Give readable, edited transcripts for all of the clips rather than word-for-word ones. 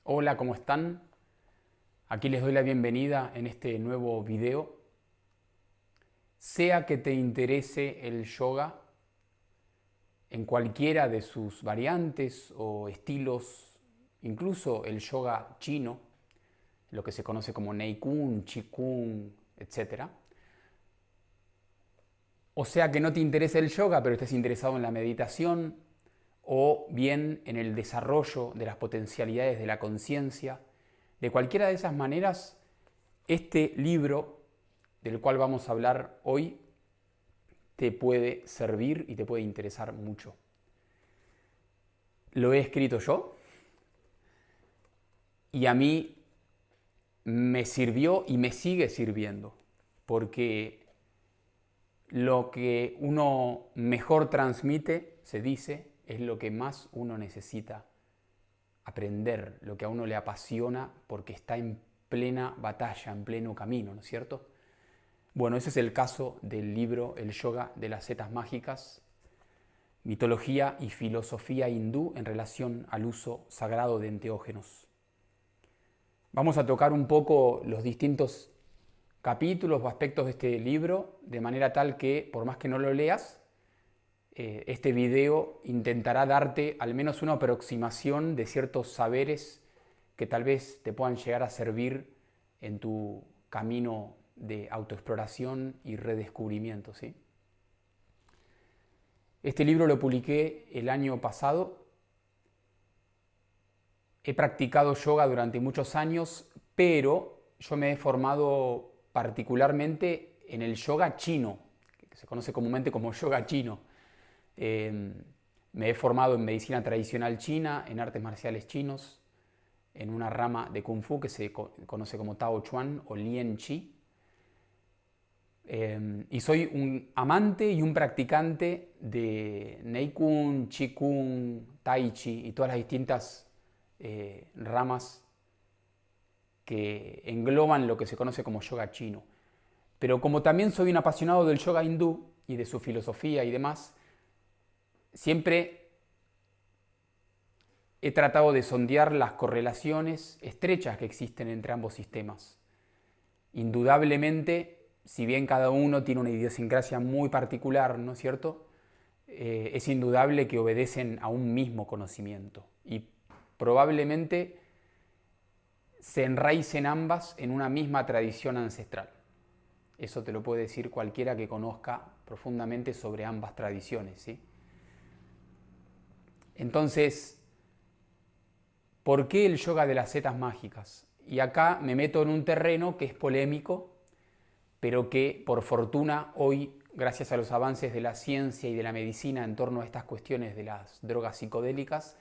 Hola, ¿cómo están? Aquí les doy la bienvenida en este nuevo video. Sea que te interese el yoga en cualquiera de sus variantes o estilos, incluso el yoga chino, lo que se conoce como Neikun, Qigong, etc. O sea que no te interese el yoga, pero estés interesado en la meditación o bien en el desarrollo de las potencialidades de la conciencia. De cualquiera de esas maneras, este libro del cual vamos a hablar hoy te puede servir y te puede interesar mucho. Lo he escrito yo y a mí me sirvió y me sigue sirviendo, porque lo que uno mejor transmite, se dice, es lo que más uno necesita aprender, lo que a uno le apasiona porque está en plena batalla, en pleno camino, ¿no es cierto? Bueno, ese es el caso del libro El yoga de las setas mágicas, mitología y filosofía hindú en relación al uso sagrado de enteógenos. Vamos a tocar un poco los distintos capítulos o aspectos de este libro, de manera tal que, por más que no lo leas, este video intentará darte al menos una aproximación de ciertos saberes que tal vez te puedan llegar a servir en tu camino de autoexploración y redescubrimiento, ¿sí? Este libro lo publiqué el año pasado. He practicado yoga durante muchos años, pero yo me he formado particularmente en el yoga chino, que se conoce comúnmente como yoga chino. Me he formado en medicina tradicional china, en artes marciales chinos, en una rama de Kung Fu que se conoce como Tao Chuan o Lien Chi. Y soy un amante y un practicante de Neikun, Qigong, Tai Chi y todas las distintas ramas que engloban lo que se conoce como yoga chino. Pero como también soy un apasionado del yoga hindú y de su filosofía y demás, siempre he tratado de sondear las correlaciones estrechas que existen entre ambos sistemas. Indudablemente, si bien cada uno tiene una idiosincrasia muy particular, ¿no es cierto? Es indudable que obedecen a un mismo conocimiento y probablemente se enraicen ambas en una misma tradición ancestral. Eso te lo puede decir cualquiera que conozca profundamente sobre ambas tradiciones, ¿sí? Entonces, ¿por qué el yoga de las setas mágicas? Y acá me meto en un terreno que es polémico, pero que por fortuna hoy, gracias a los avances de la ciencia y de la medicina en torno a estas cuestiones de las drogas psicodélicas,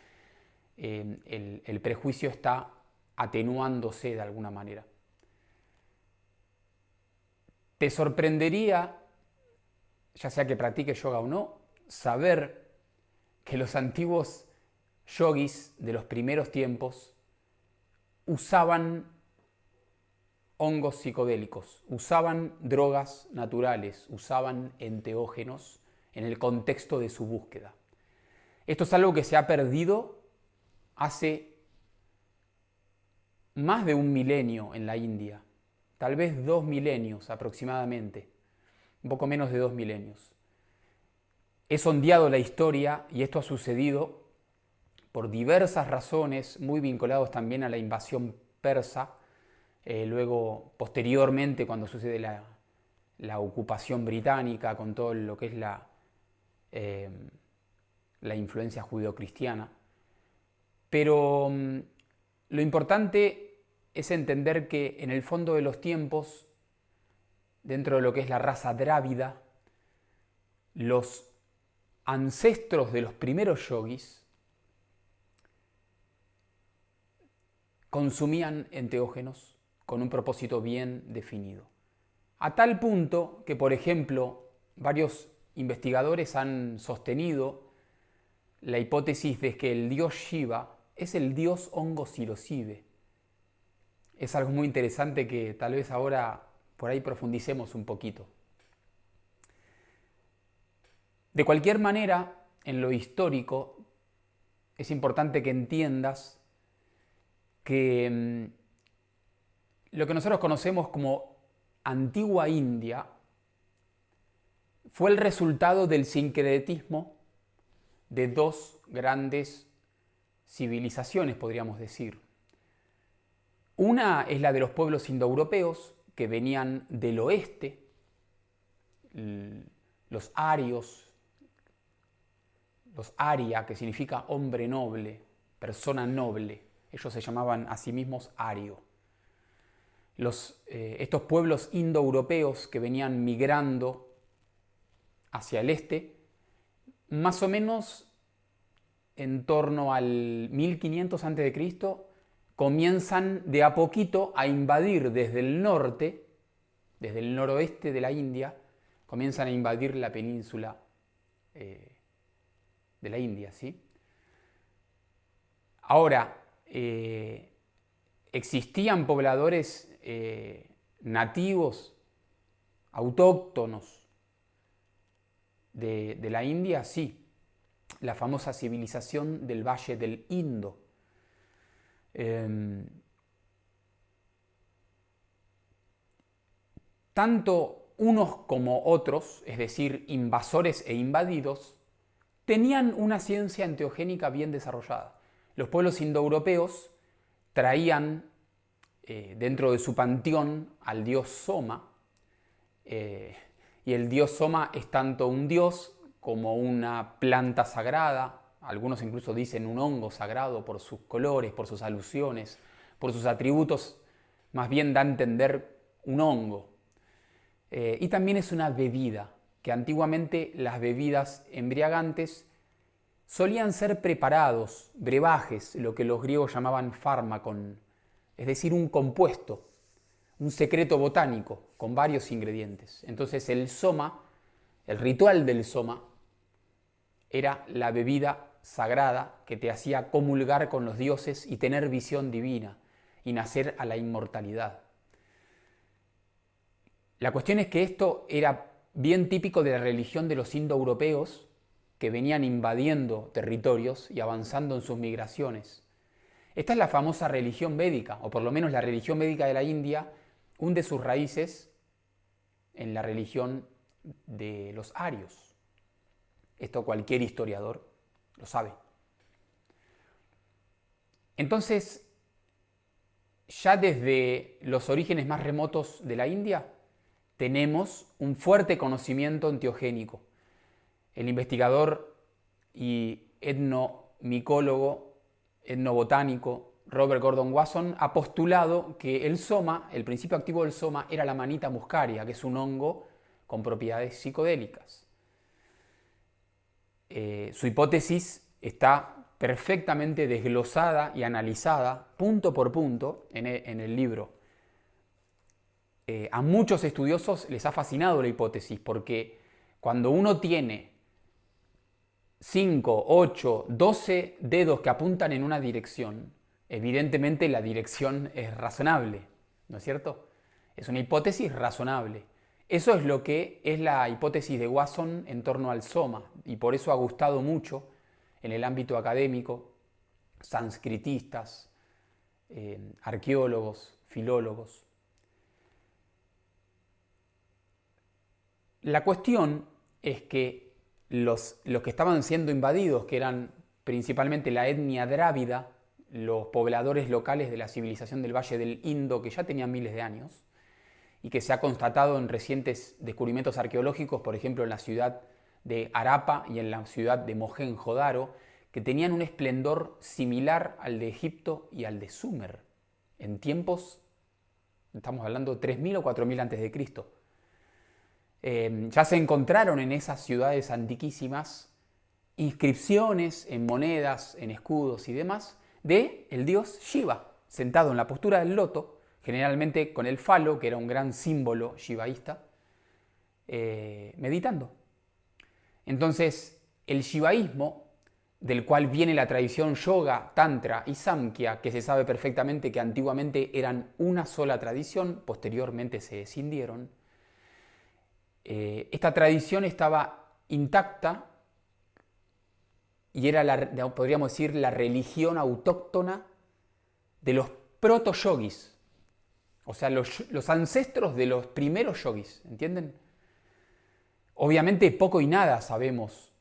el prejuicio está atenuándose de alguna manera. Te sorprendería, ya sea que practiques yoga o no, saber que los antiguos yogis de los primeros tiempos usaban hongos psicodélicos, usaban drogas naturales, usaban enteógenos en el contexto de su búsqueda. Esto es algo que se ha perdido hace más de un milenio en la India, tal vez 2 milenios aproximadamente, un poco menos de 2 milenios. He sondeado la historia y esto ha sucedido por diversas razones, muy vinculados también a la invasión persa. Luego, posteriormente, cuando sucede la ocupación británica con todo lo que es la influencia judeocristiana. Pero lo importante es entender que en el fondo de los tiempos, dentro de lo que es la raza drávida, los ancestros de los primeros yogis consumían enteógenos con un propósito bien definido. A tal punto que, por ejemplo, varios investigadores han sostenido la hipótesis de que el dios Shiva es el dios hongo psilocibe. Es algo muy interesante que tal vez ahora por ahí profundicemos un poquito. De cualquier manera, en lo histórico, es importante que entiendas que lo que nosotros conocemos como antigua India fue el resultado del sincretismo de dos grandes civilizaciones, podríamos decir. Una es la de los pueblos indoeuropeos que venían del oeste, los arios, los aria, que significa hombre noble, persona noble. Ellos se llamaban a sí mismos ario. Estos pueblos indoeuropeos que venían migrando hacia el este, más o menos en torno al 1500 a.C., comienzan de a poquito a invadir desde el norte, desde el noroeste de la India, comienzan a invadir la península de la India, ¿sí? Ahora, ¿existían pobladores nativos, autóctonos de la India? Sí, la famosa civilización del Valle del Indo. Tanto unos como otros, es decir, invasores e invadidos, tenían una ciencia enteogénica bien desarrollada. Los pueblos indoeuropeos traían dentro de su panteón al dios Soma, y el dios Soma es tanto un dios como una planta sagrada, algunos incluso dicen un hongo sagrado por sus colores, por sus alusiones, por sus atributos, más bien da a entender un hongo. Y también es una bebida, que antiguamente las bebidas embriagantes solían ser preparados, brebajes, lo que los griegos llamaban fármacon, es decir, un compuesto, un secreto botánico con varios ingredientes. Entonces el soma, el ritual del soma, era la bebida sagrada que te hacía comulgar con los dioses y tener visión divina y nacer a la inmortalidad. La cuestión es que esto era bien típico de la religión de los indoeuropeos que venían invadiendo territorios y avanzando en sus migraciones. Esta es la famosa religión védica, o por lo menos la religión védica de la India hunde sus raíces en la religión de los arios. Esto cualquier historiador lo sabe. Entonces, ya desde los orígenes más remotos de la India, tenemos un fuerte conocimiento enteogénico. El investigador y etnomicólogo, etnobotánico Robert Gordon Wasson ha postulado que el soma, el principio activo del soma, era la manita muscaria, que es un hongo con propiedades psicodélicas. Su hipótesis está perfectamente desglosada y analizada punto por punto en el libro. A muchos estudiosos les ha fascinado la hipótesis porque cuando uno tiene 5, 8, 12 dedos que apuntan en una dirección, evidentemente la dirección es razonable, ¿no es cierto? Es una hipótesis razonable. Eso es lo que es la hipótesis de Wasson en torno al soma, y por eso ha gustado mucho en el ámbito académico, sanscritistas, arqueólogos, filólogos. La cuestión es que los que estaban siendo invadidos, que eran principalmente la etnia drávida, los pobladores locales de la civilización del Valle del Indo, que ya tenían miles de años, y que se ha constatado en recientes descubrimientos arqueológicos, por ejemplo en la ciudad de Harappa y en la ciudad de Mohenjo-Daro, que tenían un esplendor similar al de Egipto y al de Sumer, en tiempos, estamos hablando de 3000 o 4000 a.C. Ya se encontraron en esas ciudades antiquísimas inscripciones en monedas, en escudos y demás, de el dios Shiva, sentado en la postura del loto, generalmente con el falo, que era un gran símbolo shivaísta, meditando. Entonces, el shivaísmo, del cual viene la tradición yoga, tantra y samkhya, que se sabe perfectamente que antiguamente eran una sola tradición, posteriormente se escindieron, esta tradición estaba intacta y era, podríamos decir, la religión autóctona de los proto-yogis, o sea, los ancestros de los primeros yogis, ¿entienden? Obviamente poco y nada sabemos,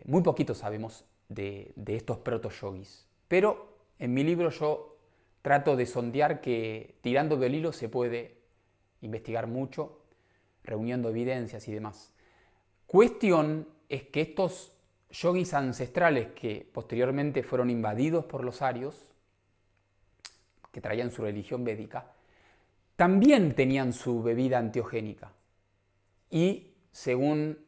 muy poquito sabemos de estos proto-yogis, pero en mi libro yo trato de sondear que tirando del hilo se puede investigar mucho, reuniendo evidencias y demás. Cuestión es que estos yogis ancestrales que posteriormente fueron invadidos por los arios, que traían su religión védica, también tenían su bebida antiogénica. Y según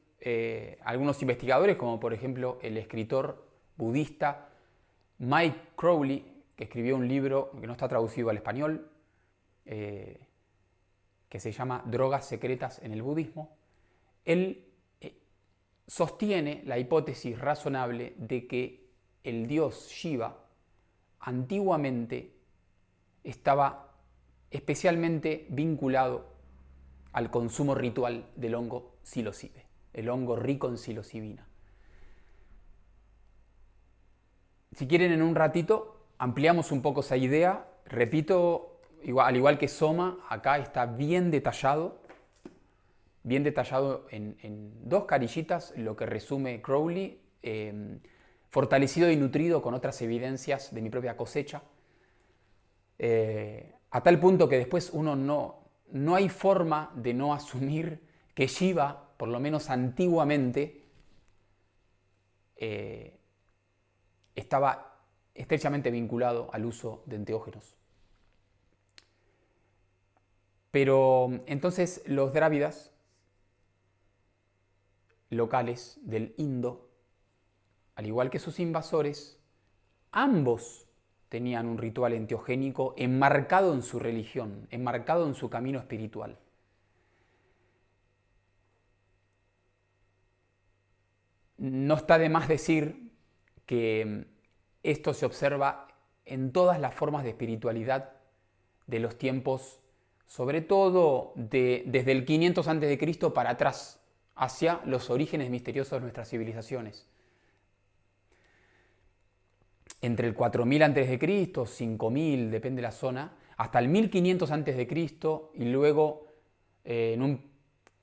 algunos investigadores, como por ejemplo el escritor budista Mike Crowley, que escribió un libro que no está traducido al español, que se llama Drogas secretas en el budismo, él sostiene la hipótesis razonable de que el dios Shiva antiguamente estaba especialmente vinculado al consumo ritual del hongo psilocibe, el hongo rico en psilocibina. Si quieren, en un ratito ampliamos un poco esa idea. Repito, al igual que Soma, acá está bien detallado en dos carillitas lo que resume Crowley, fortalecido y nutrido con otras evidencias de mi propia cosecha, a tal punto que después uno no hay forma de no asumir que Shiva, por lo menos antiguamente, estaba estrechamente vinculado al uso de enteógenos. Pero entonces los drávidas locales del Indo, al igual que sus invasores, ambos tenían un ritual enteogénico enmarcado en su religión, enmarcado en su camino espiritual. No está de más decir que esto se observa en todas las formas de espiritualidad de los tiempos, sobre todo desde el 500 a.C. para atrás, hacia los orígenes misteriosos de nuestras civilizaciones. Entre el 4000 a.C., 5000, depende de la zona, hasta el 1500 a.C. y luego en un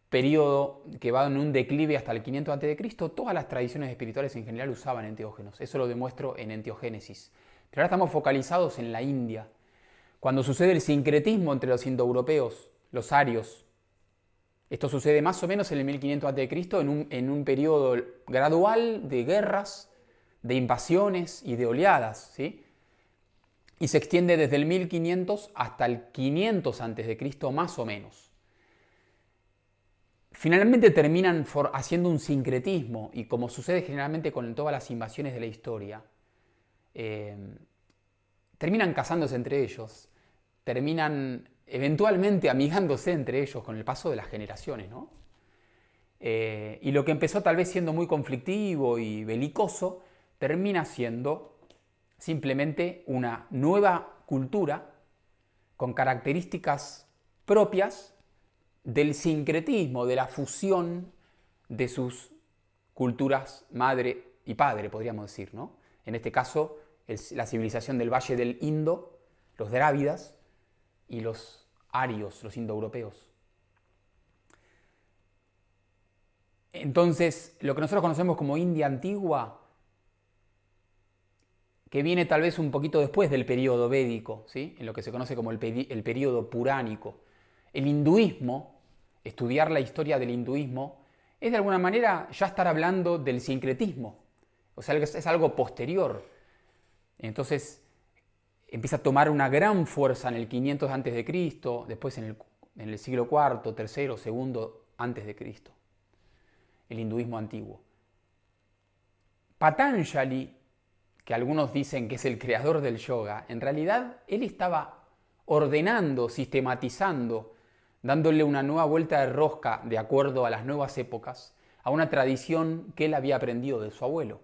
periodo que va en un declive hasta el 500 a.C., todas las tradiciones espirituales en general usaban enteógenos. Eso lo demuestro en Enteogénesis. Pero ahora estamos focalizados en la India. Cuando sucede el sincretismo entre los indoeuropeos, los arios, esto sucede más o menos en el 1500 a.C., en un periodo gradual de guerras, de invasiones y de oleadas, ¿sí? Y se extiende desde el 1500 hasta el 500 a.C., más o menos. Finalmente terminan haciendo un sincretismo, y como sucede generalmente con todas las invasiones de la historia, terminan casándose entre ellos, terminan eventualmente amigándose entre ellos con el paso de las generaciones, ¿no? Y lo que empezó tal vez siendo muy conflictivo y belicoso, termina siendo simplemente una nueva cultura con características propias del sincretismo, de la fusión de sus culturas madre y padre, podríamos decir, ¿no? En este caso, la civilización del Valle del Indo, los drávidas y los arios, los indoeuropeos. Entonces, lo que nosotros conocemos como India antigua, que viene tal vez un poquito después del periodo védico, ¿sí? En lo que se conoce como el periodo puránico. El hinduismo, estudiar la historia del hinduismo, es de alguna manera ya estar hablando del sincretismo. O sea, es algo posterior. Entonces empieza a tomar una gran fuerza en el 500 a.C., después en el siglo IV, III, II a.C., el hinduismo antiguo. Patanjali, que algunos dicen que es el creador del yoga, en realidad él estaba ordenando, sistematizando, dándole una nueva vuelta de rosca de acuerdo a las nuevas épocas, a una tradición que él había aprendido de su abuelo,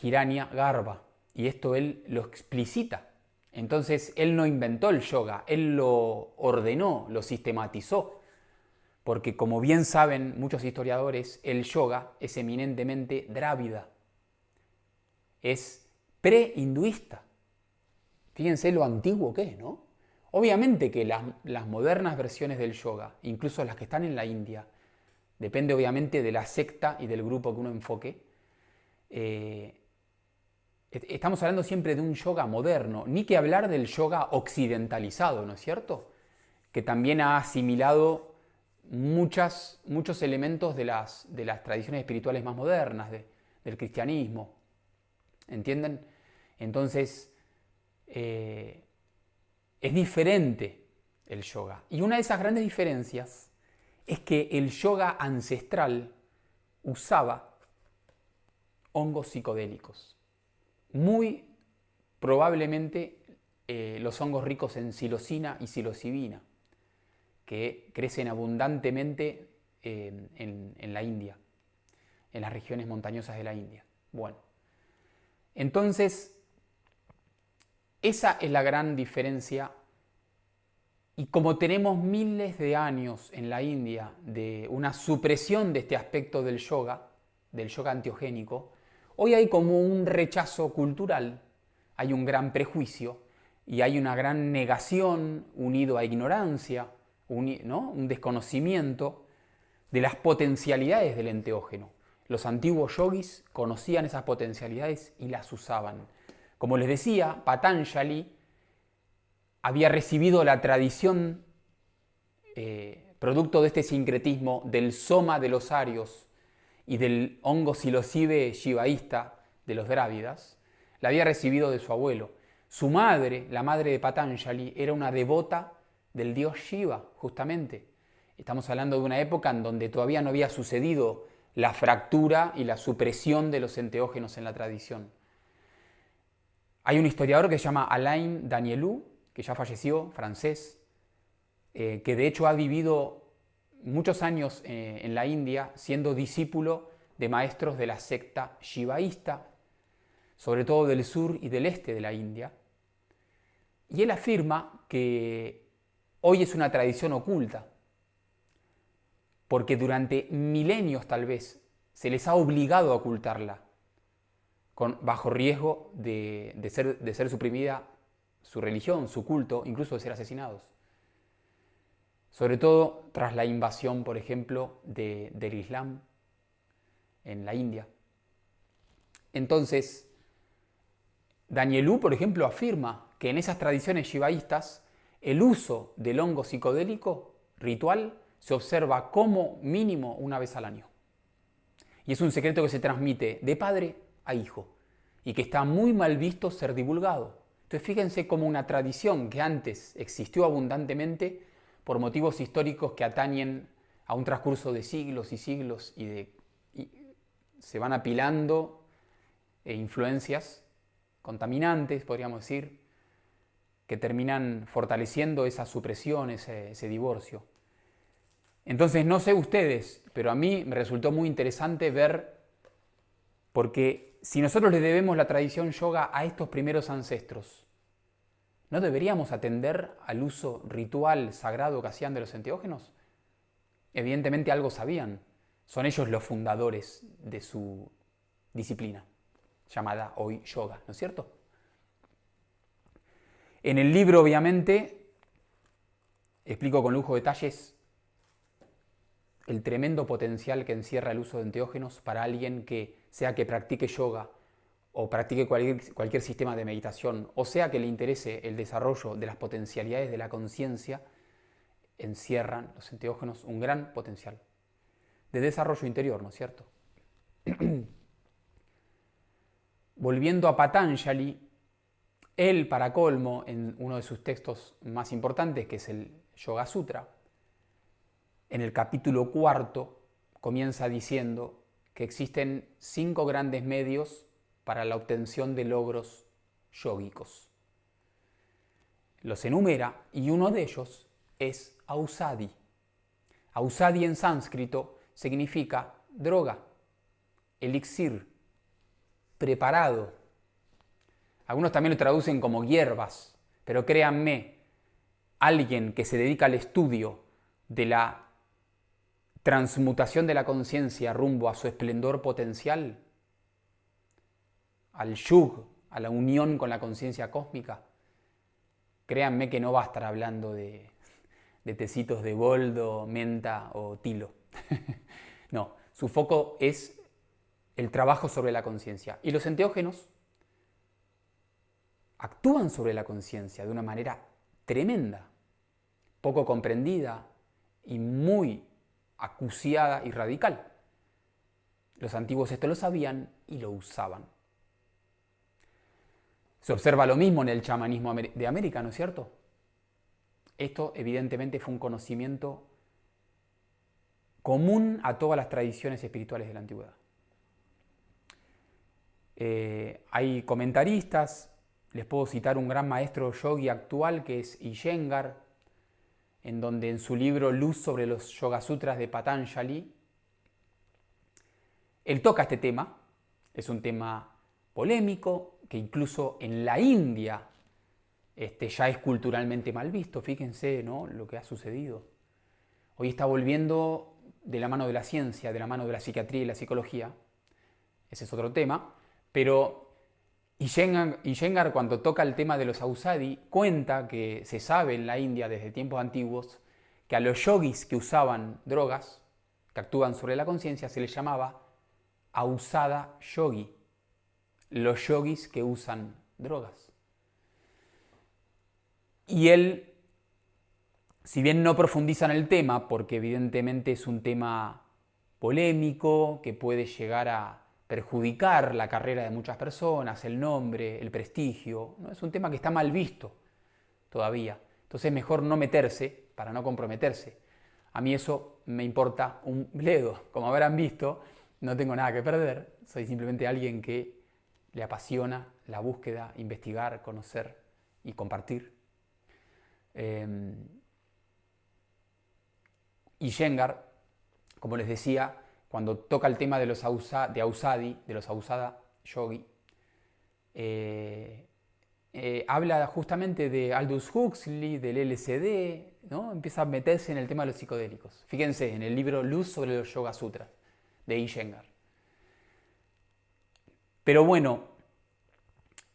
Hiranyagarbha, y esto él lo explicita. Entonces él no inventó el yoga, él lo ordenó, lo sistematizó, porque como bien saben muchos historiadores, el yoga es eminentemente drávida. Es pre-hinduista. Fíjense lo antiguo que es, ¿no? Obviamente que las modernas versiones del yoga, incluso las que están en la India, depende obviamente de la secta y del grupo que uno enfoque, estamos hablando siempre de un yoga moderno, ni que hablar del yoga occidentalizado, ¿no es cierto? Que también ha asimilado muchos elementos de las tradiciones espirituales más modernas, del cristianismo. ¿Entienden? Entonces, es diferente el yoga. Y una de esas grandes diferencias es que el yoga ancestral usaba hongos psicodélicos. Muy probablemente los hongos ricos en psilocina y psilocibina, que crecen abundantemente en la India, en las regiones montañosas de la India. Bueno, entonces, esa es la gran diferencia. Y como tenemos miles de años en la India de una supresión de este aspecto del yoga antiogénico, hoy hay como un rechazo cultural, hay un gran prejuicio y hay una gran negación unido a ignorancia, ¿no? Un desconocimiento de las potencialidades del enteógeno. Los antiguos yogis conocían esas potencialidades y las usaban. Como les decía, Patanjali había recibido la tradición, producto de este sincretismo, del soma de los arios y del hongo psilocibe shivaísta de los drávidas, la había recibido de su abuelo. Su madre, la madre de Patanjali, era una devota del dios Shiva, justamente. Estamos hablando de una época en donde todavía no había sucedido la fractura y la supresión de los enteógenos en la tradición. Hay un historiador que se llama Alain Danielou, que ya falleció, francés, que de hecho ha vivido muchos años en la India siendo discípulo de maestros de la secta shivaísta, sobre todo del sur y del este de la India. Y él afirma que hoy es una tradición oculta, porque durante milenios tal vez se les ha obligado a ocultarla, bajo riesgo de ser suprimida su religión, su culto, incluso de ser asesinados. Sobre todo tras la invasión, por ejemplo, del Islam en la India. Entonces, Danielou, por ejemplo, afirma que en esas tradiciones shivaístas el uso del hongo psicodélico ritual se observa como mínimo una vez al año. Y es un secreto que se transmite de padre a hijo y que está muy mal visto ser divulgado. Entonces fíjense cómo una tradición que antes existió abundantemente por motivos históricos que atañen a un transcurso de siglos y siglos y se van apilando influencias contaminantes, podríamos decir, que terminan fortaleciendo esa supresión, ese divorcio. Entonces no sé ustedes, pero a mí me resultó muy interesante ver, porque si nosotros le debemos la tradición yoga a estos primeros ancestros, ¿no deberíamos atender al uso ritual sagrado que hacían de los enteógenos? Evidentemente algo sabían. Son ellos los fundadores de su disciplina, llamada hoy yoga, ¿no es cierto? En el libro, obviamente, explico con lujo de detalles el tremendo potencial que encierra el uso de enteógenos para alguien que, sea que practique yoga o practique cualquier sistema de meditación, o sea que le interese el desarrollo de las potencialidades de la conciencia, encierran los enteógenos un gran potencial de desarrollo interior, ¿no es cierto? Volviendo a Patanjali, él, para colmo, en uno de sus textos más importantes, que es el Yoga Sutra, en el capítulo 4 comienza diciendo que existen 5 grandes medios para la obtención de logros yógicos. Los enumera y uno de ellos es ausadi. Ausadi en sánscrito significa droga, elixir, preparado. Algunos también lo traducen como hierbas, pero créanme, alguien que se dedica al estudio de la transmutación de la conciencia rumbo a su esplendor potencial, al yug, a la unión con la conciencia cósmica, créanme que no va a estar hablando de tecitos de boldo, menta o tilo. No, su foco es el trabajo sobre la conciencia. Y los enteógenos actúan sobre la conciencia de una manera tremenda, poco comprendida y muy acuciada y radical. Los antiguos esto lo sabían y lo usaban. Se observa lo mismo en el chamanismo de América, ¿no es cierto? Esto evidentemente fue un conocimiento común a todas las tradiciones espirituales de la antigüedad. Hay comentaristas, les puedo citar un gran maestro yogi actual que es Iyengar, en donde en su libro Luz sobre los Yoga Sutras de Patanjali, él toca este tema. Es un tema polémico que incluso en la India ya es culturalmente mal visto. Fíjense, ¿no?, lo que ha sucedido. Hoy está volviendo de la mano de la ciencia, de la mano de la psiquiatría y la psicología. Ese es otro tema. Pero Iyengar, cuando toca el tema de los ausadi, cuenta que se sabe en la India desde tiempos antiguos que a los yogis que usaban drogas, que actúan sobre la conciencia, se les llamaba ausada yogi. Los yogis que usan drogas. Y él, si bien no profundiza en el tema, porque evidentemente es un tema polémico, que puede llegar a perjudicar la carrera de muchas personas, el nombre, el prestigio, ¿no? Es un tema que está mal visto todavía. Entonces es mejor no meterse para no comprometerse. A mí eso me importa un bledo. Como habrán visto, no tengo nada que perder. Soy simplemente alguien que le apasiona la búsqueda, investigar, conocer y compartir. Iyengar, como les decía, cuando toca el tema de los ausadi, de los ausada yogi, habla justamente de Aldous Huxley, del LSD, ¿no? Empieza a meterse en el tema de los psicodélicos. Fíjense, en el libro Luz sobre los Yoga Sutras, de Iyengar. Pero bueno,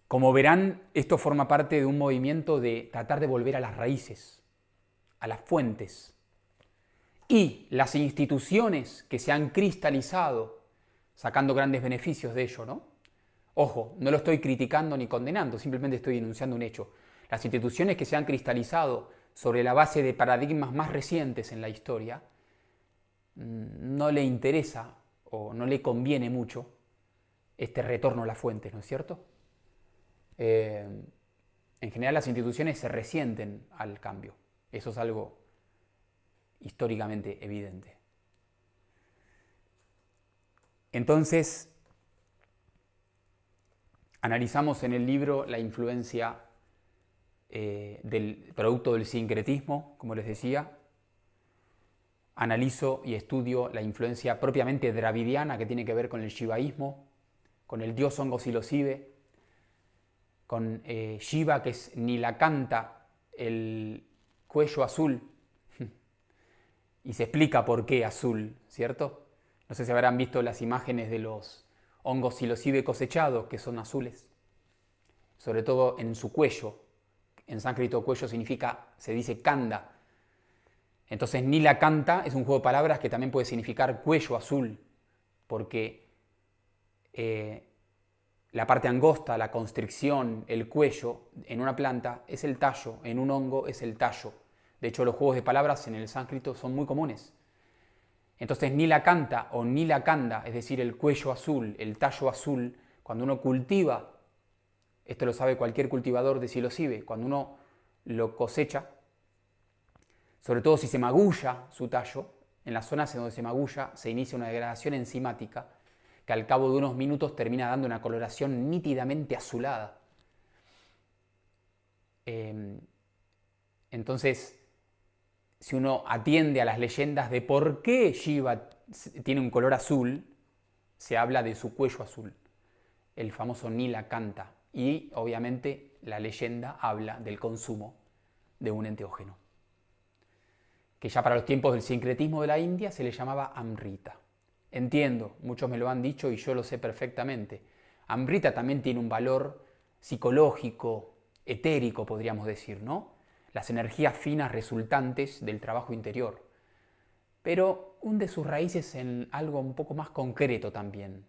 como verán, esto forma parte de un movimiento de tratar de volver a las raíces, a las fuentes. Y las instituciones que se han cristalizado, sacando grandes beneficios de ello, ¿no? Ojo, no lo estoy criticando ni condenando, simplemente estoy enunciando un hecho. Las instituciones que se han cristalizado sobre la base de paradigmas más recientes en la historia, no le interesa o no le conviene mucho este retorno a las fuentes, ¿no es cierto? En general las instituciones se resienten al cambio. Eso es algo históricamente evidente. Entonces, analizamos en el libro la influencia del producto del sincretismo, como les decía. Analizo y estudio la influencia propiamente dravidiana que tiene que ver con el shivaísmo, con el dios Hongo Silosive, con Shiva, que es Nilakanta, el cuello azul, y se explica por qué azul, ¿cierto? No sé si habrán visto las imágenes de los hongos Silosive cosechados, que son azules, sobre todo en su cuello. En sánscrito cuello significa, se dice kanda. Entonces Nilakanta es un juego de palabras que también puede significar cuello azul, porque la parte angosta, la constricción, el cuello en una planta es el tallo, en un hongo es el tallo. De hecho, los juegos de palabras en el sánscrito son muy comunes. Entonces, Nilakanta o Nilakanda, es decir, el cuello azul, el tallo azul, cuando uno cultiva, esto lo sabe cualquier cultivador de Silosive, cuando uno lo cosecha, sobre todo si se magulla su tallo, en las zonas en donde se magulla se inicia una degradación enzimática que al cabo de unos minutos termina dando una coloración nítidamente azulada. Entonces, si uno atiende a las leyendas de por qué Shiva tiene un color azul, se habla de su cuello azul, el famoso Nilakanta. Y obviamente la leyenda habla del consumo de un enteógeno, que ya para los tiempos del sincretismo de la India se le llamaba Amrita. Entiendo, muchos me lo han dicho y yo lo sé perfectamente. Amrita también tiene un valor psicológico, etérico, podríamos decir, ¿no? Las energías finas resultantes del trabajo interior. Pero hunde sus raíces en algo un poco más concreto también,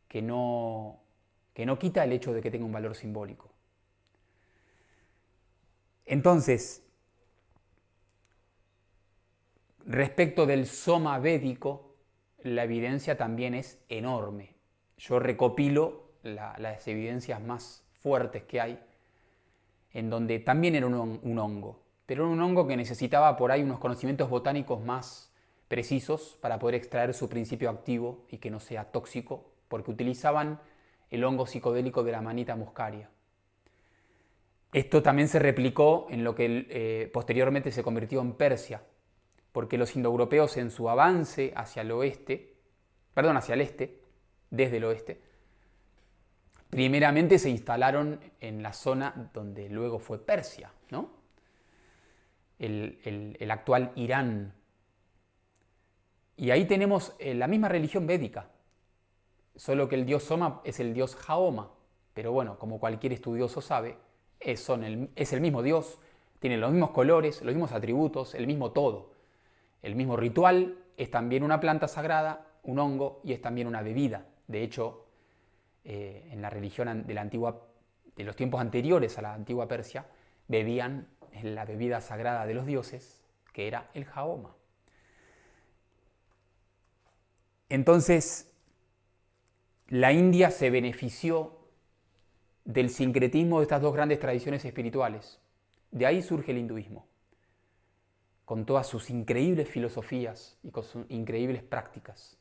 que no quita el hecho de que tenga un valor simbólico. Entonces, respecto del soma védico, la evidencia también es enorme. Yo recopilo las evidencias más fuertes que hay, en donde también era un hongo, pero era un hongo que necesitaba por ahí unos conocimientos botánicos más precisos para poder extraer su principio activo y que no sea tóxico, porque utilizaban el hongo psicodélico de la Manita muscaria. Esto también se replicó en lo que posteriormente se convirtió en Persia, porque los indoeuropeos en su avance hacia el este, desde el oeste, primeramente se instalaron en la zona donde luego fue Persia, ¿no? El actual Irán. Y ahí tenemos la misma religión védica, solo que el dios Soma es el dios Jaoma, pero bueno, como cualquier estudioso sabe, es el mismo dios, tiene los mismos colores, los mismos atributos, el mismo todo. El mismo ritual, es también una planta sagrada, un hongo, y es también una bebida. De hecho, en la religión de los tiempos anteriores a la antigua Persia, bebían la bebida sagrada de los dioses, que era el Jaoma. Entonces, la India se benefició del sincretismo de estas dos grandes tradiciones espirituales. De ahí surge el hinduismo, con todas sus increíbles filosofías y con sus increíbles prácticas.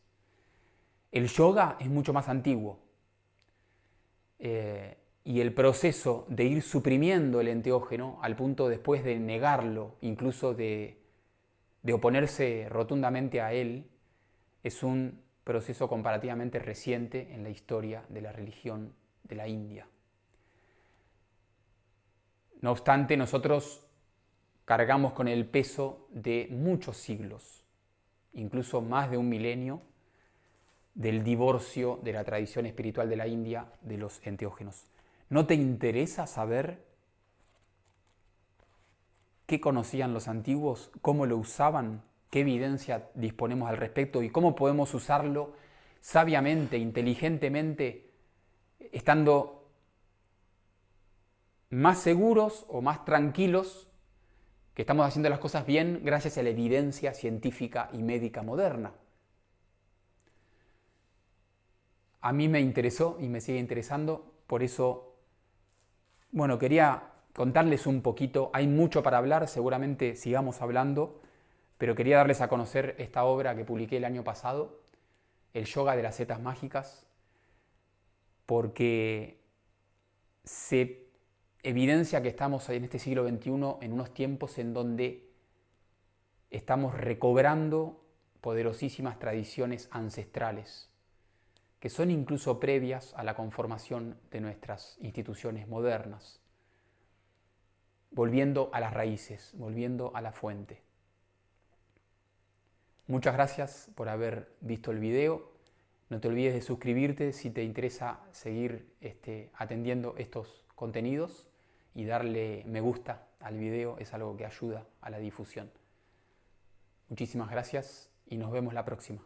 El yoga es mucho más antiguo, y el proceso de ir suprimiendo el enteógeno al punto después de negarlo, incluso de oponerse rotundamente a él, es un proceso comparativamente reciente en la historia de la religión de la India. No obstante, nosotros cargamos con el peso de muchos siglos, incluso más de un milenio, del divorcio de la tradición espiritual de la India de los enteógenos. ¿No te interesa saber qué conocían los antiguos, cómo lo usaban, qué evidencia disponemos al respecto y cómo podemos usarlo sabiamente, inteligentemente, estando más seguros o más tranquilos que estamos haciendo las cosas bien gracias a la evidencia científica y médica moderna? A mí me interesó y me sigue interesando, por eso, bueno, quería contarles un poquito. Hay mucho para hablar, seguramente sigamos hablando, pero quería darles a conocer esta obra que publiqué el año pasado, El yoga de las setas mágicas, porque se evidencia que estamos en este siglo XXI en unos tiempos en donde estamos recobrando poderosísimas tradiciones ancestrales, que son incluso previas a la conformación de nuestras instituciones modernas, volviendo a las raíces, volviendo a la fuente. Muchas gracias por haber visto el video. No te olvides de suscribirte si te interesa seguir atendiendo estos contenidos, y darle me gusta al video, es algo que ayuda a la difusión. Muchísimas gracias y nos vemos la próxima.